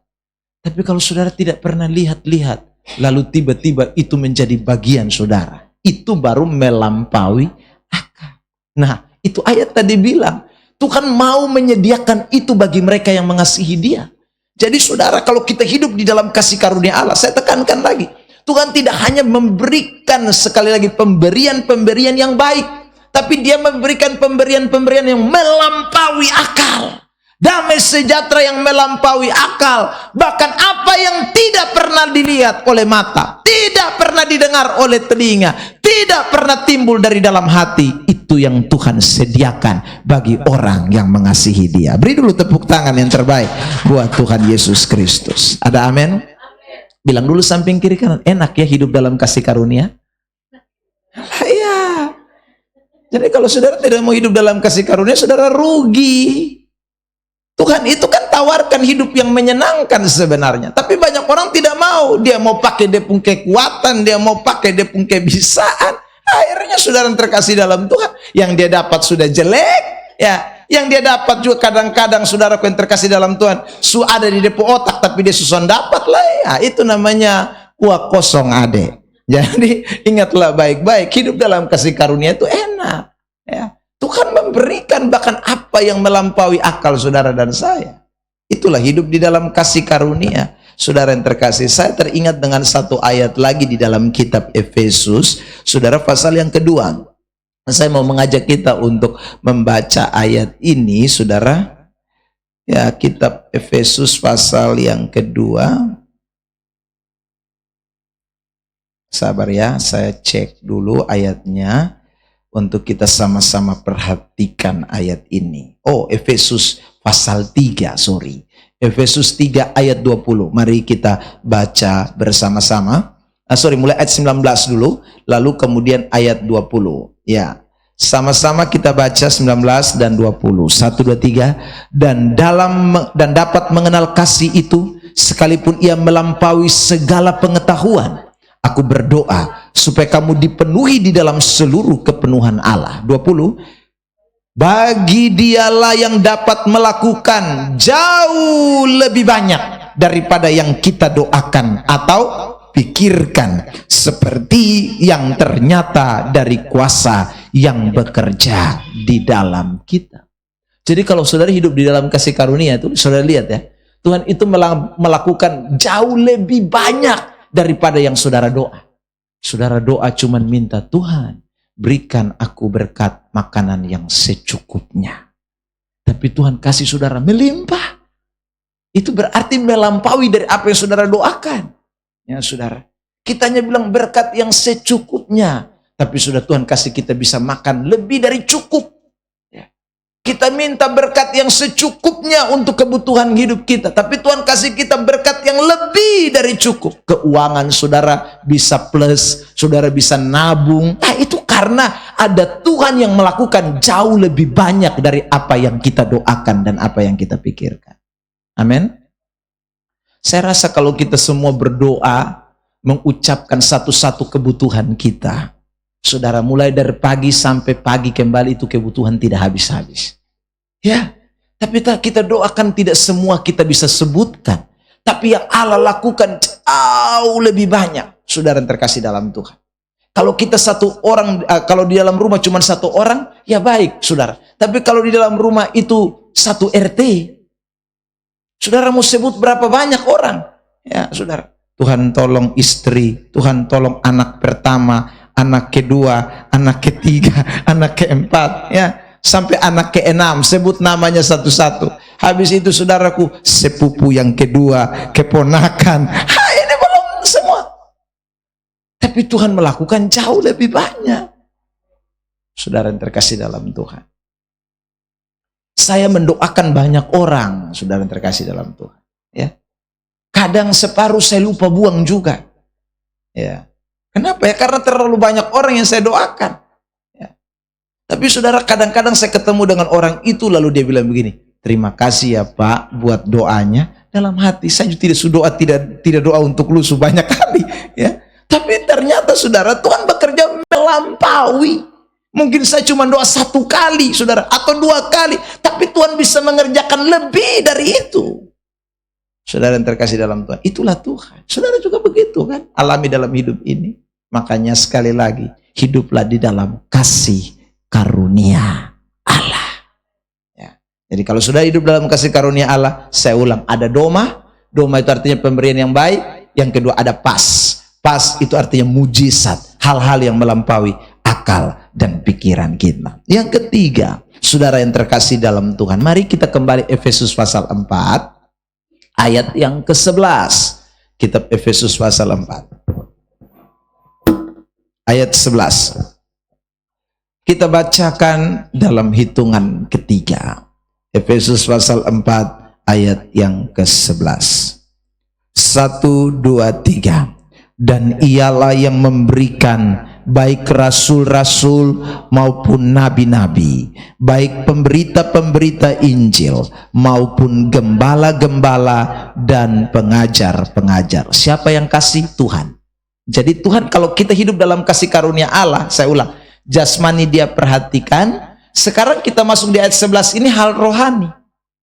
Tapi kalau saudara tidak pernah lihat-lihat, lalu tiba-tiba itu menjadi bagian saudara, itu baru melampaui akal. Nah, itu ayat tadi bilang, Tuhan mau menyediakan itu bagi mereka yang mengasihi Dia. Jadi saudara, kalau kita hidup di dalam kasih karunia Allah, saya tekankan lagi, Tuhan tidak hanya memberikan sekali lagi pemberian-pemberian yang baik, tapi Dia memberikan pemberian-pemberian yang melampaui akal. Damai sejahtera yang melampaui akal. Bahkan apa yang tidak pernah dilihat oleh mata, tidak pernah didengar oleh telinga, tidak pernah timbul dari dalam hati, itu yang Tuhan sediakan bagi orang yang mengasihi Dia. Beri dulu tepuk tangan yang terbaik buat Tuhan Yesus Kristus. Ada amin? Bilang dulu samping kiri kanan, enak ya hidup dalam kasih karunia? Iya. Jadi kalau saudara tidak mau hidup dalam kasih karunia, saudara rugi. Tuhan itu kan tawarkan hidup yang menyenangkan sebenarnya. Tapi banyak orang tidak mau. Dia mau pakai depung kekuatan, dia mau pakai depung kebisaan. Akhirnya saudara yang terkasih dalam Tuhan, yang dia dapat sudah jelek, ya. Yang dia dapat juga kadang-kadang saudara yang terkasih dalam Tuhan, ada di depo otak tapi dia susah dapat lah. Ya, itu namanya kuah kosong ade. Jadi ingatlah baik-baik, hidup dalam kasih karunia itu enak, ya. Tuhan memberikan bahkan apa yang melampaui akal saudara dan saya. Itulah hidup di dalam kasih karunia. Saudara yang terkasih, saya teringat dengan satu ayat lagi di dalam kitab Efesus, saudara, pasal yang kedua. Saya mau mengajak kita untuk membaca ayat ini, saudara. Ya, kitab Efesus pasal yang kedua. Sabar ya, saya cek dulu ayatnya untuk kita sama-sama perhatikan ayat ini. Oh, Efesus pasal 3, sorry. Efesus 3 ayat 20. Mari kita baca bersama-sama. Mulai ayat 19 dulu, lalu kemudian ayat 20. Ya, sama-sama kita baca 19 dan 20. 1, 2, 3. Dan dapat mengenal kasih itu, sekalipun ia melampaui segala pengetahuan. Aku berdoa supaya kamu dipenuhi di dalam seluruh kepenuhan Allah. 20. Bagi Dialah yang dapat melakukan jauh lebih banyak daripada yang kita doakan atau pikirkan, seperti yang ternyata dari kuasa yang bekerja di dalam kita. Jadi kalau saudara hidup di dalam kasih karunia itu, saudara lihat ya, Tuhan itu melakukan jauh lebih banyak daripada yang saudara doa. Saudara doa cuman minta, Tuhan berikan aku berkat makanan yang secukupnya. Tapi Tuhan kasih saudara melimpah. Itu berarti melampaui dari apa yang saudara doakan. Ya saudara, kita hanya bilang berkat yang secukupnya, tapi sudah Tuhan kasih kita bisa makan lebih dari cukup. Kita minta berkat yang secukupnya untuk kebutuhan hidup kita, tapi Tuhan kasih kita berkat yang lebih dari cukup. Keuangan saudara bisa plus, saudara bisa nabung. Nah, itu karena ada Tuhan yang melakukan jauh lebih banyak dari apa yang kita doakan dan apa yang kita pikirkan. Amin. Saya rasa kalau kita semua berdoa, mengucapkan satu-satu kebutuhan kita, saudara, mulai dari pagi sampai pagi kembali, itu kebutuhan tidak habis-habis. Ya, tapi kita doakan tidak semua kita bisa sebutkan. Tapi yang Allah lakukan jauh lebih banyak. Saudara yang terkasih dalam Tuhan. Kalau kita satu orang, kalau di dalam rumah cuma satu orang, ya baik saudara. Tapi kalau di dalam rumah itu satu RT, saudara mau sebut berapa banyak orang? Ya saudara, Tuhan tolong istri, Tuhan tolong anak pertama, anak kedua, anak ketiga, anak keempat, ya. Sampai anak ke-6, sebut namanya satu-satu. Habis itu saudaraku, sepupu yang kedua, keponakan. Ini belum semua. Tapi Tuhan melakukan jauh lebih banyak. Saudara yang terkasih dalam Tuhan. Saya mendoakan banyak orang, saudara yang terkasih dalam Tuhan. Ya. Kadang separuh saya lupa buang juga. Ya. Kenapa ya? Karena terlalu banyak orang yang saya doakan. Tapi saudara, kadang-kadang saya ketemu dengan orang itu, lalu dia bilang begini, terima kasih ya Pak buat doanya. Dalam hati saya tidak doa untuk lu sebanyak kali, ya. Tapi ternyata saudara, Tuhan bekerja melampaui. Mungkin saya cuma doa 1 kali, saudara, atau 2 kali, tapi Tuhan bisa mengerjakan lebih dari itu. Saudara yang terkasih dalam Tuhan, itulah Tuhan. Saudara juga begitu kan, alami dalam hidup ini. Makanya sekali lagi, hiduplah di dalam kasih karunia Allah. Ya. Jadi kalau sudah hidup dalam kasih karunia Allah, saya ulang, ada doma. Doma itu artinya pemberian yang baik. Yang kedua ada pas. Pas itu artinya mujizat, hal-hal yang melampaui akal dan pikiran kita. Yang ketiga, saudara yang terkasih dalam Tuhan, mari kita kembali Efesus pasal 4 ayat yang ke-11. Kitab Efesus pasal 4 ayat 11. Kita bacakan dalam hitungan ketiga. Efesus pasal 4 ayat yang ke-11. 1, 2, 3. Dan ialah yang memberikan baik rasul-rasul maupun nabi-nabi, baik pemberita-pemberita Injil maupun gembala-gembala dan pengajar-pengajar. Siapa yang kasih? Tuhan. Jadi Tuhan, kalau kita hidup dalam kasih karunia Allah, saya ulang, jasmani dia perhatikan. Sekarang kita masuk di ayat 11, ini hal rohani.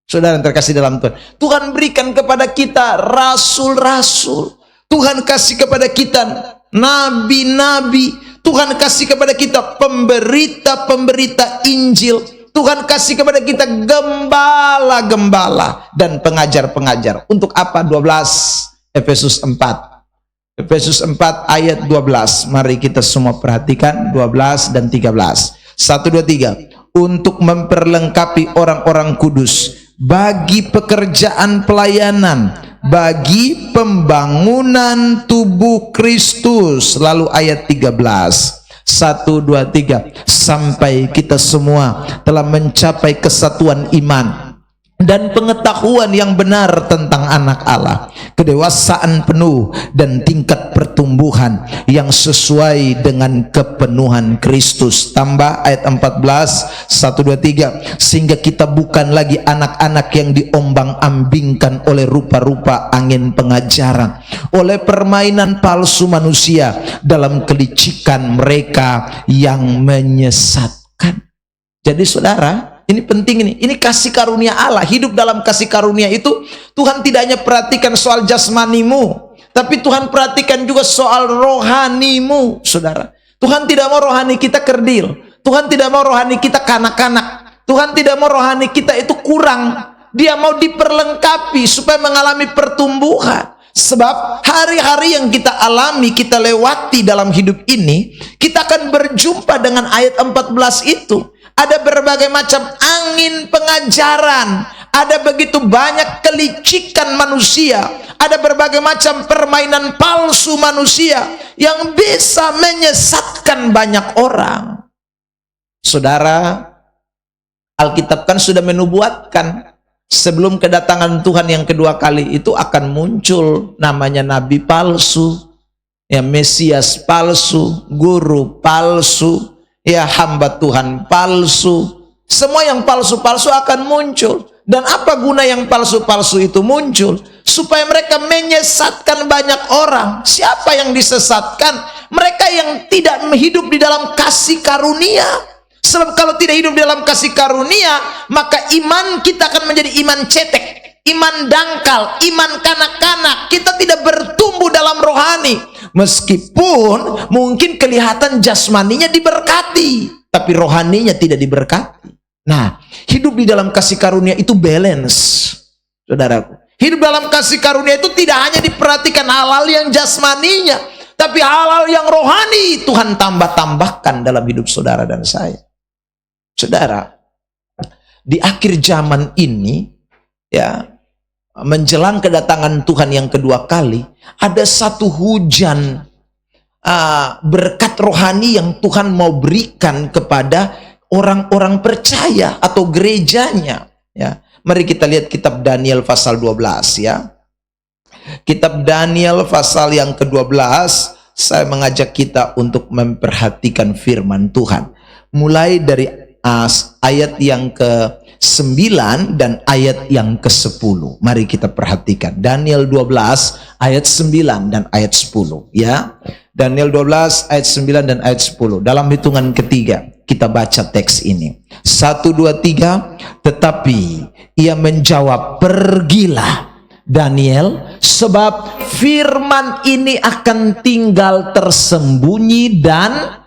Saudara yang terkasih dalam Tuhan, Tuhan berikan kepada kita rasul-rasul, Tuhan kasih kepada kita nabi-nabi, Tuhan kasih kepada kita pemberita-pemberita Injil, Tuhan kasih kepada kita gembala-gembala dan pengajar-pengajar. Untuk apa? 12 Efesus 4. Efesus 4 ayat 12. Mari kita semua perhatikan 12 dan 13. 1, 2, 3. Untuk memperlengkapi orang-orang kudus bagi pekerjaan pelayanan, bagi pembangunan tubuh Kristus. Lalu ayat 13. 1, 2, 3. Sampai kita semua telah mencapai kesatuan iman dan pengetahuan yang benar tentang anak Allah, kedewasaan penuh dan tingkat pertumbuhan yang sesuai dengan kepenuhan Kristus. Tambah ayat 14, 1, 2, 3. Sehingga kita bukan lagi anak-anak yang diombang-ambingkan oleh rupa-rupa angin pengajaran, oleh permainan palsu manusia dalam kelicikan mereka yang menyesatkan. Jadi saudara, ini penting, ini kasih karunia Allah. Hidup dalam kasih karunia itu, Tuhan tidak hanya perhatikan soal jasmanimu, tapi Tuhan perhatikan juga soal rohanimu, saudara. Tuhan tidak mau rohani kita kerdil, Tuhan tidak mau rohani kita kanak-kanak, Tuhan tidak mau rohani kita itu kurang. Dia mau diperlengkapi supaya mengalami pertumbuhan. Sebab hari-hari yang kita alami, kita lewati dalam hidup ini, kita akan berjumpa dengan ayat 14 itu. Ada berbagai macam angin pengajaran, ada begitu banyak kelicikan manusia, ada berbagai macam permainan palsu manusia yang bisa menyesatkan banyak orang. Saudara, Alkitab kan sudah menubuatkan sebelum kedatangan Tuhan yang kedua kali itu akan muncul namanya nabi palsu, ya, Mesias palsu, guru palsu, ya, hamba Tuhan palsu. Semua yang palsu-palsu akan muncul. Dan apa guna yang palsu-palsu itu muncul? Supaya mereka menyesatkan banyak orang. Siapa yang disesatkan? Mereka yang tidak hidup di dalam kasih karunia. Sebab kalau tidak hidup di dalam kasih karunia, maka iman kita akan menjadi iman cetek, iman dangkal, iman kanak-kanak. Kita tidak bertumbuh dalam rohani. Meskipun mungkin kelihatan jasmaninya diberkati, tapi rohaninya tidak diberkati. Nah, hidup di dalam kasih karunia itu balance, saudaraku. Hidup dalam kasih karunia itu tidak hanya diperhatikan hal-hal yang jasmaninya, tapi hal-hal yang rohani Tuhan tambah-tambahkan dalam hidup saudara dan saya. Saudara, di akhir zaman ini, ya, menjelang kedatangan Tuhan yang kedua kali, ada satu hujan berkat rohani yang Tuhan mau berikan kepada orang-orang percaya atau gerejanya. Ya, mari kita lihat kitab Daniel pasal 12, ya. Kitab Daniel pasal yang ke-12, saya mengajak kita untuk memperhatikan firman Tuhan. Mulai dari ayat yang ke-9 dan ayat yang ke-10. Mari kita perhatikan. Daniel 12 ayat 9 dan ayat 10, ya. Daniel 12 ayat 9 dan ayat 10. Dalam hitungan ketiga kita baca teks ini. 1, 2, 3. Tetapi ia menjawab, pergilah Daniel, sebab firman ini akan tinggal tersembunyi dan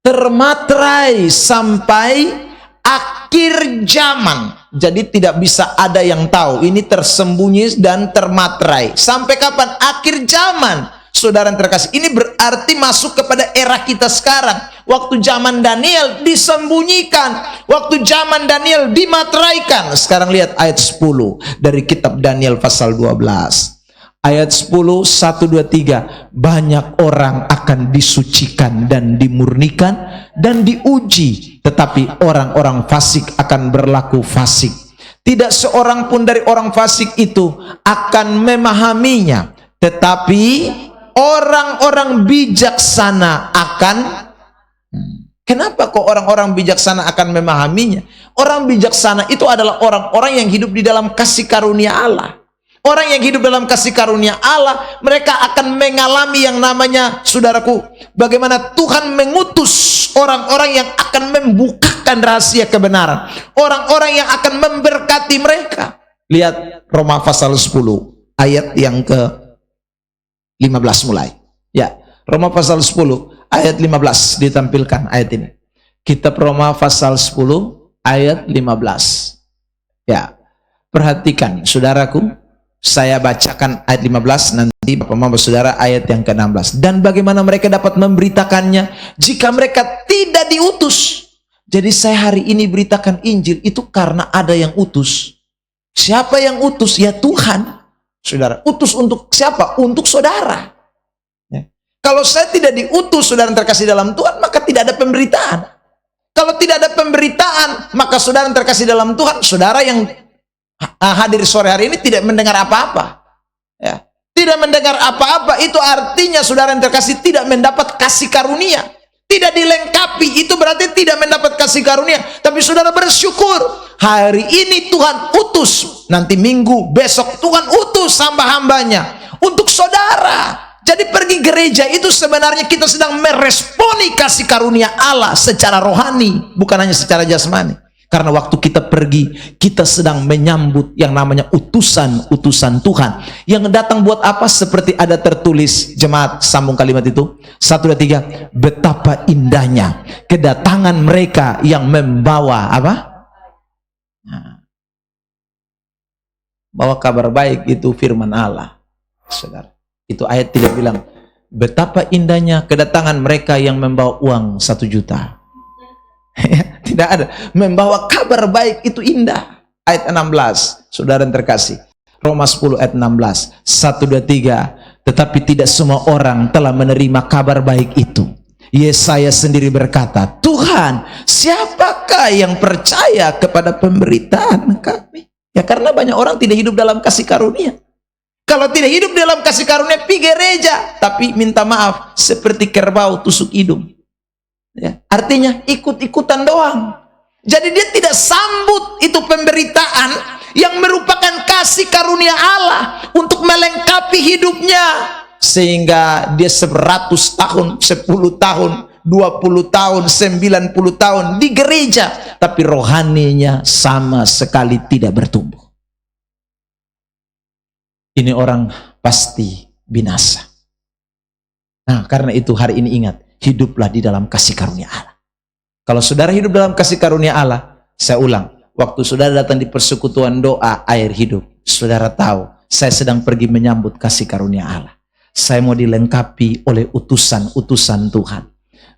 termaterai sampai akhir zaman. Jadi tidak bisa ada yang tahu. Ini tersembunyi dan termaterai. Sampai kapan? Akhir zaman. Saudara yang terkasih, ini berarti masuk kepada era kita sekarang. Waktu zaman Daniel disembunyikan, waktu zaman Daniel dimateraikan. Sekarang lihat ayat 10 dari kitab Daniel pasal 12. Ayat 10, 1, 2, 3. Banyak orang akan disucikan dan dimurnikan dan diuji, tetapi orang-orang fasik akan berlaku fasik. Tidak seorang pun dari orang fasik itu akan memahaminya, tetapi orang-orang bijaksana akan. Kenapa kok orang-orang bijaksana akan memahaminya? Orang bijaksana itu adalah orang-orang yang hidup di dalam kasih karunia Allah. Orang yang hidup dalam kasih karunia Allah, mereka akan mengalami yang namanya, saudaraku, bagaimana Tuhan mengutus orang-orang yang akan membukakan rahasia kebenaran, orang-orang yang akan memberkati mereka. Lihat Roma pasal 10 ayat yang ke 15 mulai. Ya, Roma pasal 10 ayat 15 ditampilkan ayat ini. Kitab Roma pasal 10 ayat 15. Ya, perhatikan saudaraku, saya bacakan ayat 15, nanti Bapak Mama Saudara ayat yang ke-16. Dan bagaimana mereka dapat memberitakannya jika mereka tidak diutus? Jadi saya hari ini beritakan Injil itu karena ada yang utus. Siapa yang utus? Ya Tuhan. Saudara, utus untuk siapa? Untuk saudara. Ya. Kalau saya tidak diutus, saudara yang terkasih dalam Tuhan, maka tidak ada pemberitaan. Kalau tidak ada pemberitaan, maka saudara yang terkasih dalam Tuhan, saudara yang hadir sore hari ini tidak mendengar apa-apa. Ya. Tidak mendengar apa-apa, itu artinya saudara yang terkasih tidak mendapat kasih karunia. Tidak dilengkapi, itu berarti tidak mendapat kasih karunia. Tapi saudara bersyukur, hari ini Tuhan utus, nanti minggu, besok Tuhan utus hamba-hambanya untuk saudara. Jadi pergi gereja itu sebenarnya kita sedang meresponi kasih karunia Allah secara rohani, bukan hanya secara jasmani. Karena waktu kita pergi, kita sedang menyambut yang namanya utusan-utusan Tuhan. Yang datang buat apa? Seperti ada tertulis, jemaat sambung kalimat itu. 1, 2, 3. Betapa indahnya kedatangan mereka yang membawa apa? Nah, bawa kabar baik, itu firman Allah. Saudara, itu ayat tidak bilang, betapa indahnya kedatangan mereka yang membawa uang 1 juta. Tidak ada. Membawa kabar baik itu indah. Ayat 16, saudara yang terkasih, Roma 10 ayat 16. 1, 2, 3. Tetapi tidak semua orang telah menerima kabar baik itu. Yesaya sendiri berkata, Tuhan, siapakah yang percaya kepada pemberitaan kami? Ya karena banyak orang tidak hidup dalam kasih karunia. Kalau tidak hidup dalam kasih karunia, pergi gereja, tapi minta maaf seperti kerbau tusuk hidung. Ya, artinya ikut-ikutan doang. Jadi dia tidak sambut itu pemberitaan yang merupakan kasih karunia Allah untuk melengkapi hidupnya, sehingga dia 100 tahun, 10 tahun, 20 tahun, 90 tahun di gereja, tapi rohaninya sama sekali tidak bertumbuh. Ini orang pasti binasa. Nah, karena itu hari ini ingat, hiduplah di dalam kasih karunia Allah. Kalau saudara hidup dalam kasih karunia Allah, saya ulang, waktu saudara datang di persekutuan doa air hidup, saudara tahu, saya sedang pergi menyambut kasih karunia Allah. Saya mau dilengkapi oleh utusan-utusan Tuhan.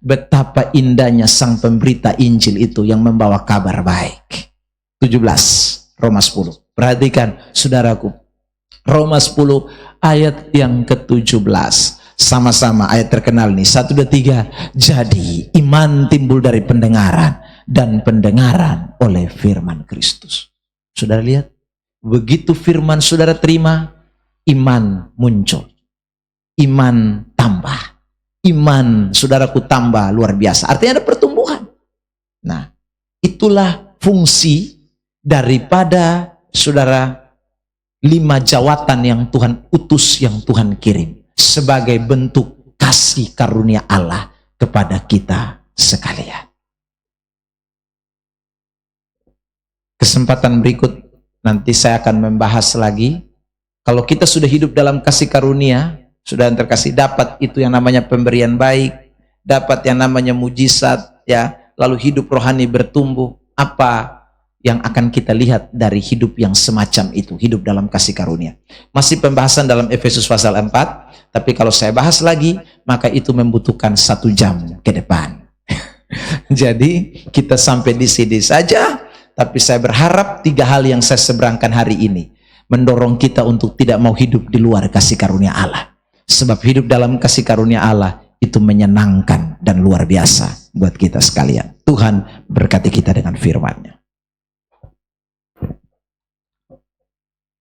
Betapa indahnya sang pemberita Injil itu yang membawa kabar baik. 17, Roma 10. Perhatikan, saudaraku. Roma 10 ayat yang ke-17. Sama-sama ayat terkenal nih. 1, 2, 3. Jadi iman timbul dari pendengaran, dan pendengaran oleh firman Kristus. Saudara lihat, begitu firman saudara terima, iman muncul, iman tambah, iman saudaraku tambah luar biasa. Artinya ada pertumbuhan. Nah, itulah fungsi daripada saudara 5 jawatan yang Tuhan utus, yang Tuhan kirim sebagai bentuk kasih karunia Allah kepada kita sekalian. Kesempatan berikut nanti saya akan membahas lagi. Kalau kita sudah hidup dalam kasih karunia, sudah terkasih, dapat itu yang namanya pemberian baik, dapat yang namanya mujizat, ya, lalu hidup rohani bertumbuh. Apa yang akan kita lihat dari hidup yang semacam itu, hidup dalam kasih karunia? Masih pembahasan dalam Efesus pasal 4, tapi kalau saya bahas lagi, maka itu membutuhkan 1 jam ke depan. Jadi kita sampai di sini saja, tapi saya berharap 3 hal yang saya seberangkan hari ini mendorong kita untuk tidak mau hidup di luar kasih karunia Allah. Sebab hidup dalam kasih karunia Allah itu menyenangkan dan luar biasa buat kita sekalian. Tuhan berkati kita dengan firman-Nya.